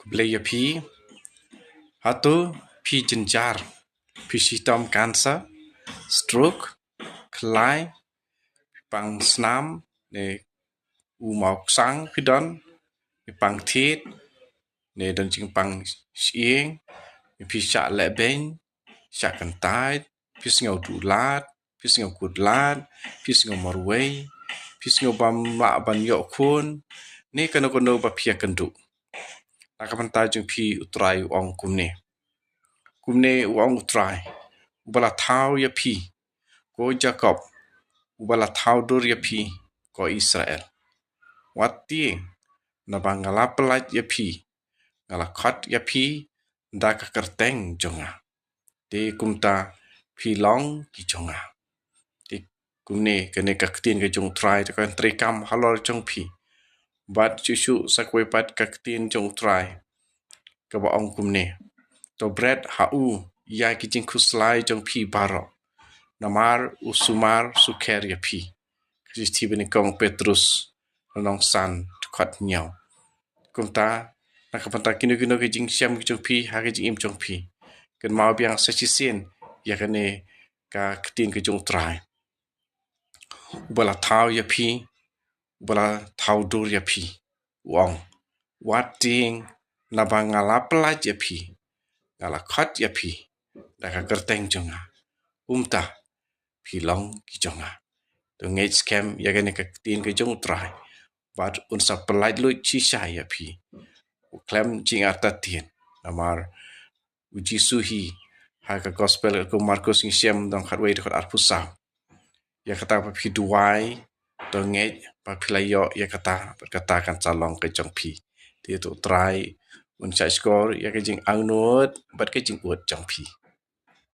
Kubleya pi hatu pi jenjar pi sistem kanser, stroke, kelai, pang senam ne mau sang pidon, pang tit ne dan jing pang sieng, pi syak lebeng, syak kentai, pi singau dulat, pi singau kudlat, pi singau marway, pi singau bam mak ban yok kun, ni kono ba pia kenduk. Nakapantai jung pi utrai uang kumne uang utrai. Ubala tau ya pi ko Jacob, ubala tau dur ya pi ko Israel. Wati na bangala pelat ya pi, ngala kot ya pi da ka kerteng jonga. De kumta pi long ki jonga. De kumne kene ka ketin ke jong trai te kan trikam halor jong pi. Bat cucu sakwe pat ka ketin jong trai. Ka ba ong kumne. To bread hau ya ki jing kuslai jong pi barok. Namar usumar suker ya pi. Kristi benikong Petrus nong san kot nyau. Kumta nakapanta kino ke jing siam ke jong pi ha ke jing im jong pi. Ken mau biang sesisin ya kene ka ketin ke jong trai. Ubala tau ya pi, ubala tau dur ya pi. Wong wating nabangala pelaj ya pi. Ngala kot ya pi. Daka kerteng jonga. Umta pilong ki jonga. To ngej scam ya kene ka ketin ke jong trai. Bat unsa pelaj lu cisha ya pi. Uklem jing artatien. Namar uji suhi. Haka gospel ko Markus ngisiam dong khatway dekot arpusau. Ya kata pa pi duwai. To ngej pa pilayo ya kata. Berkata kan calong ke jong pi. Dia tu try. Unsai skor ya ke jing angnut. Bat ke jing uat jong pi.